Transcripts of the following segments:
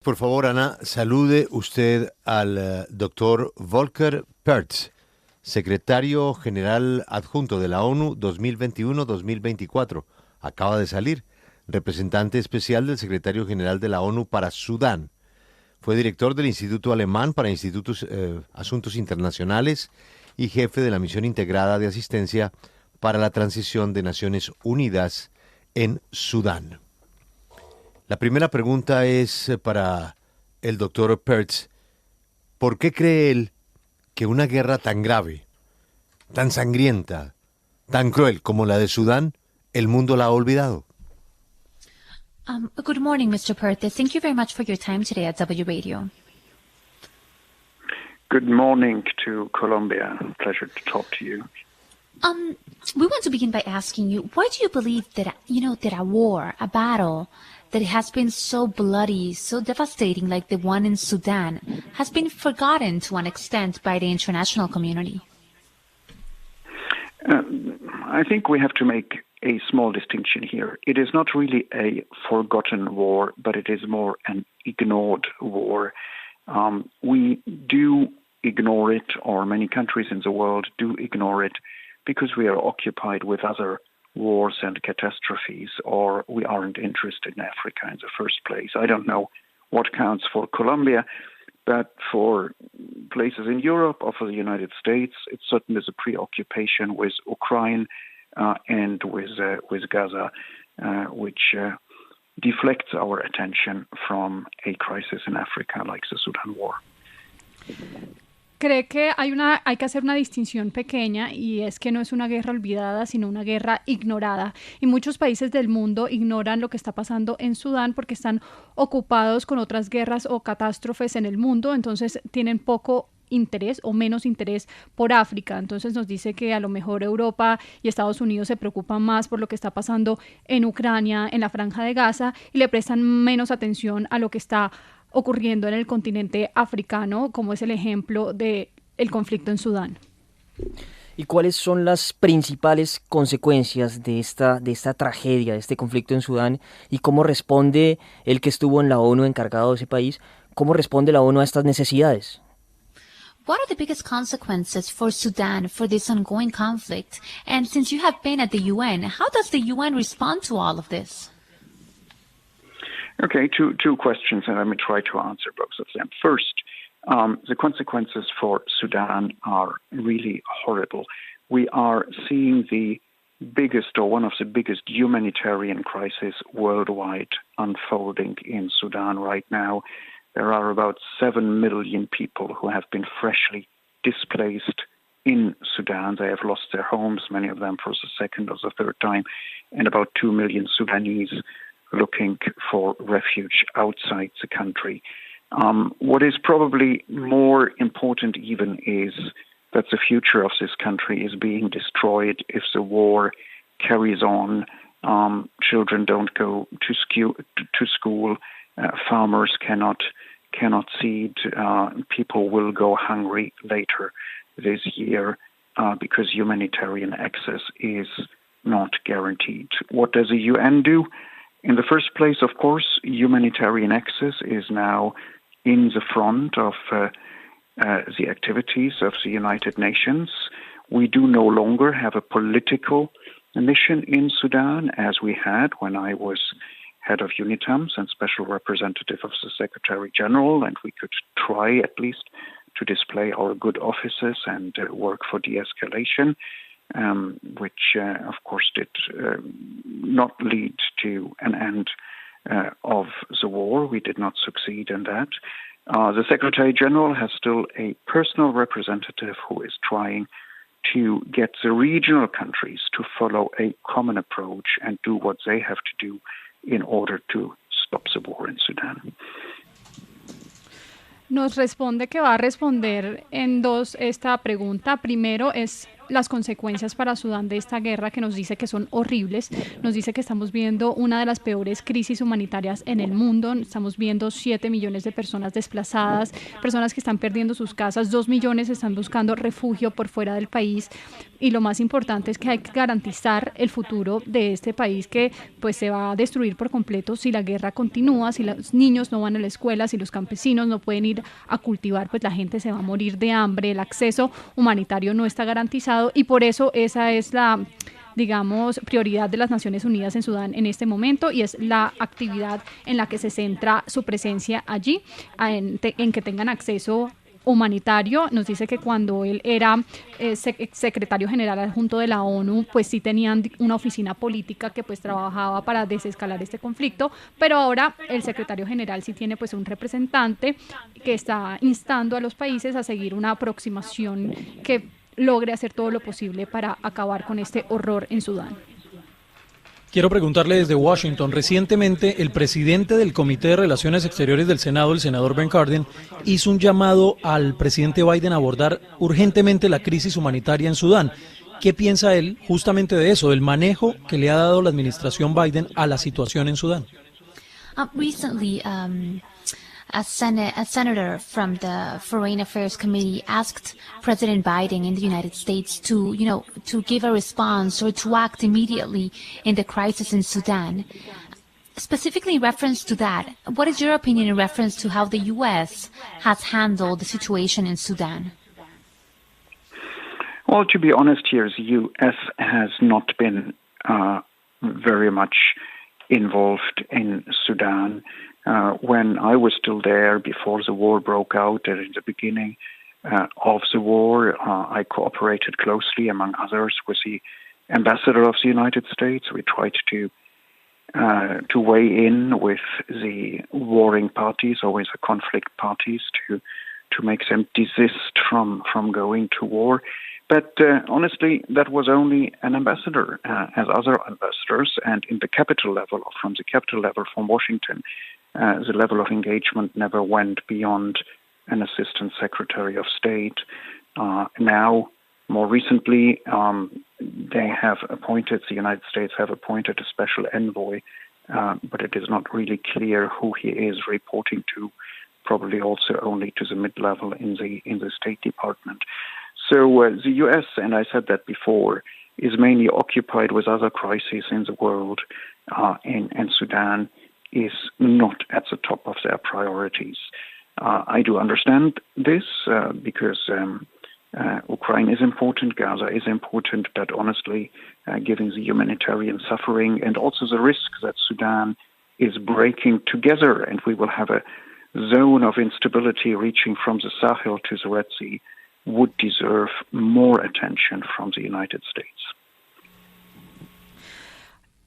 por favor, Ana, salude usted al doctor Volker Perthes, secretario general adjunto de la ONU 2021-2024. Acaba de salir, representante especial del secretario general de la ONU para Sudán. Fue director del Instituto Alemán para Asuntos Internacionales y jefe de la Misión Integrada de Asistencia para la Transición de Naciones Unidas en Sudán. La primera pregunta es para el doctor Perthes. ¿Por qué cree él que una guerra tan grave, tan sangrienta, tan cruel como la de Sudán, el mundo la ha olvidado? Good morning, Mr. Perthes. Thank you very much for your time today at W Radio. Good morning to Colombia. Pleasure to talk to you. We want to begin by asking you, why do you believe that a war, a battle that has been so bloody, so devastating like the one in Sudan, has been forgotten to an extent by the international community? I think we have to make a small distinction here. It is not really a forgotten war, but it is more an ignored war. We do ignore it, or many countries in the world do ignore it, because we are occupied with other wars and catastrophes, or we aren't interested in Africa in the first place. I don't know what counts for Colombia, but for places in Europe or for the United States, it certainly is a preoccupation with Ukraine and with Gaza, which deflects our attention from a crisis in Africa like the Sudan war. Cree que hay que hacer una distinción pequeña, y es que no es una guerra olvidada, sino una guerra ignorada. Y muchos países del mundo ignoran lo que está pasando en Sudán porque están ocupados con otras guerras o catástrofes en el mundo, entonces tienen poco interés o menos interés por África. Entonces nos dice que a lo mejor Europa y Estados Unidos se preocupan más por lo que está pasando en Ucrania, en la Franja de Gaza, y le prestan menos atención a lo que está ocurriendo en el continente africano, como es el ejemplo del conflicto en Sudán. ¿Y cuáles son las principales consecuencias de esta tragedia, de este conflicto en Sudán? ¿Y cómo responde el que estuvo en la ONU encargado de ese país? ¿Cómo responde la ONU a estas necesidades? What are the biggest consequences for Sudan for this ongoing conflict? And since you have been at the UN, how does the UN respond to all of this? Okay, two questions, and let me try to answer both of them. First, the consequences for Sudan are really horrible. We are seeing the biggest, or one of the biggest, humanitarian crises worldwide unfolding in Sudan right now. There are about 7 million people who have been freshly displaced in Sudan. They have lost their homes, many of them for the second or the third time, and about 2 million Sudanese looking for refuge outside the country. What is probably more important even is that the future of this country is being destroyed if the war carries on. Children don't go to school. Farmers cannot seed. People will go hungry later this year because humanitarian access is not guaranteed. What does the UN do? In the first place, of course, humanitarian access is now in the front of the activities of the United Nations. We do no longer have a political mission in Sudan as we had when I was head of UNITAMS and special representative of the Secretary General, and we could try at least to display our good offices and work for de-escalation. Which, of course, did not lead to an end of the war. We did not succeed in that. The Secretary General has still a personal representative who is trying to get the regional countries to follow a common approach and do what they have to do in order to stop the war in Sudan. Nos responde que va a responder en dos esta pregunta. Primero es las consecuencias para Sudán de esta guerra, que nos dice que son horribles. Nos dice que estamos viendo una de las peores crisis humanitarias en el mundo. Estamos viendo 7 millones de personas desplazadas, personas que están perdiendo sus casas, 2 millones están buscando refugio por fuera del país. y lo más importante es que hay que garantizar el futuro de este país que pues se va a destruir por completo si la guerra continúa, si los niños no van a la escuela, si los campesinos no pueden ir a cultivar, pues la gente se va a morir de hambre, el acceso humanitario no está garantizado y por eso esa es la, digamos, prioridad de las Naciones Unidas en Sudán en este momento y es la actividad en la que se centra su presencia allí, en que tengan acceso humanitario. Nos dice que cuando él era secretario general adjunto de la ONU, pues sí tenían una oficina política que pues trabajaba para desescalar este conflicto, pero ahora el secretario general sí tiene pues un representante que está instando a los países a seguir una aproximación que logre hacer todo lo posible para acabar con este horror en Sudán. Quiero preguntarle desde Washington, recientemente el presidente del Comité de Relaciones Exteriores del Senado, el senador Ben Cardin, hizo un llamado al presidente Biden a abordar urgentemente la crisis humanitaria en Sudán. ¿Qué piensa él justamente de eso, del manejo que le ha dado la administración Biden a la situación en Sudán? Recently, a senator from the Foreign Affairs Committee asked President Biden in the United States to give a response or to act immediately in the crisis in Sudan. Specifically in reference to that, what is your opinion in reference to how the U.S. has handled the situation in Sudan? Well, to be honest here, the U.S. has not been very much involved in Sudan. When I was still there before the war broke out and in the beginning of the war, I cooperated closely, among others, with the ambassador of the United States. We tried to weigh in with the warring parties or with the conflict parties to make them desist from going to war. But honestly, that was only an ambassador, as other ambassadors, and in the capital level, or from the capital level, from Washington, the level of engagement never went beyond an assistant secretary of state. Now, more recently, the United States have appointed a special envoy, but it is not really clear who he is reporting to, probably also only to the mid-level in the State Department. So the U.S., and I said that before, is mainly occupied with other crises in the world, and Sudan is not at the top of their priorities. I do understand this because Ukraine is important, Gaza is important, but honestly, given the humanitarian suffering and also the risk that Sudan is breaking together, and we will have a zone of instability reaching from the Sahel to the Red Sea, would deserve more attention from the United States.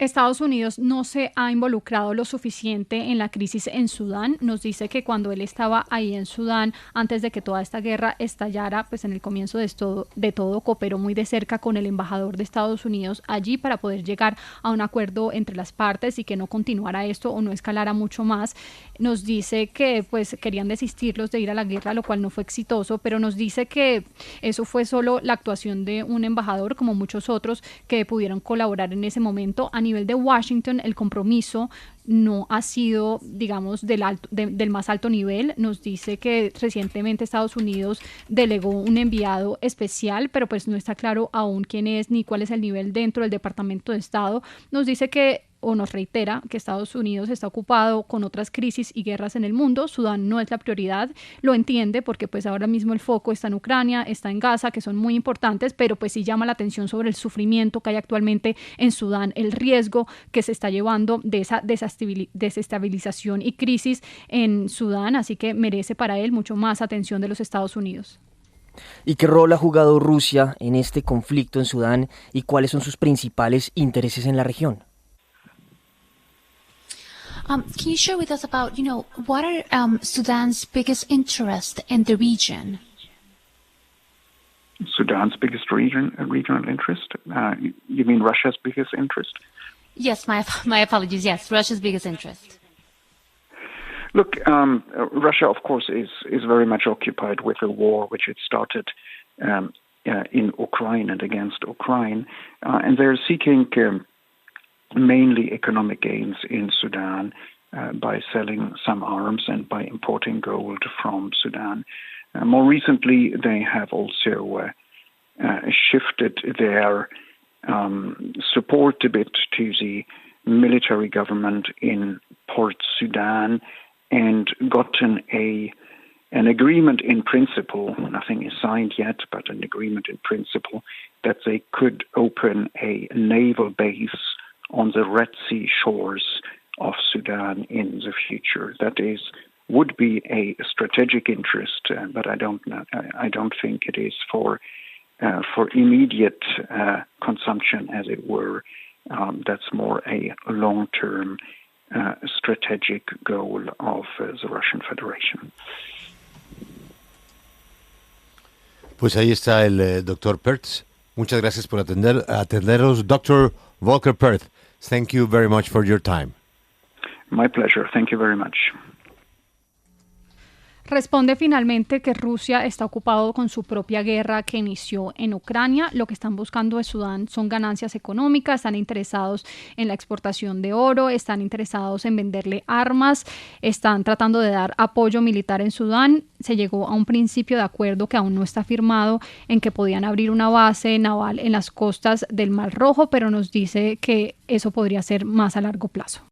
Estados Unidos no se ha involucrado lo suficiente en la crisis en Sudán. Nos dice que cuando él estaba ahí en Sudán, antes de que toda esta guerra estallara, pues en el comienzo de todo cooperó muy de cerca con el embajador de Estados Unidos allí para poder llegar a un acuerdo entre las partes y que no continuara esto o no escalara mucho más. Nos dice que pues querían desistirlos de ir a la guerra, lo cual no fue exitoso, pero nos dice que eso fue solo la actuación de un embajador, como muchos otros que pudieron colaborar en ese momento. A nivel de Washington, el compromiso no ha sido, digamos, del más alto nivel. Nos dice que recientemente Estados Unidos delegó un enviado especial, pero pues no está claro aún quién es ni cuál es el nivel dentro del Departamento de Estado. Nos dice que o nos reitera que Estados Unidos está ocupado con otras crisis y guerras en el mundo. Sudán no es la prioridad, lo entiende porque pues ahora mismo el foco está en Ucrania, está en Gaza, que son muy importantes, pero pues sí llama la atención sobre el sufrimiento que hay actualmente en Sudán, el riesgo que se está llevando de esa desestabilización y crisis en Sudán, así que merece para él mucho más atención de los Estados Unidos. ¿Y qué rol ha jugado Rusia en este conflicto en Sudán y cuáles son sus principales intereses en la región? Can you share with us about, what are Sudan's biggest interest in the region? Sudan's biggest regional interest? You mean Russia's biggest interest? Yes, my apologies. Yes, Russia's biggest interest. Look, Russia, of course, is very much occupied with the war which it started in Ukraine and against Ukraine, and they're seeking mainly economic gains in Sudan by selling some arms and by importing gold from Sudan. More recently, they have also shifted their support a bit to the military government in Port Sudan and gotten an agreement in principle, nothing is signed yet, but an agreement in principle that they could open a naval base on the Red Sea shores of Sudan in the future. That would be a strategic interest, but I don't think it is for immediate consumption, as it were. That's more a long-term strategic goal of the Russian Federation. Pues ahí está el Dr. Pertz. Muchas gracias por atendernos, Dr. Volker Pertz. Thank you very much for your time. My pleasure. Thank you very much. Responde finalmente que Rusia está ocupado con su propia guerra que inició en Ucrania. Lo que están buscando en Sudán son ganancias económicas, están interesados en la exportación de oro, están interesados en venderle armas, están tratando de dar apoyo militar en Sudán. Se llegó a un principio de acuerdo que aún no está firmado en que podían abrir una base naval en las costas del Mar Rojo, pero nos dice que eso podría ser más a largo plazo.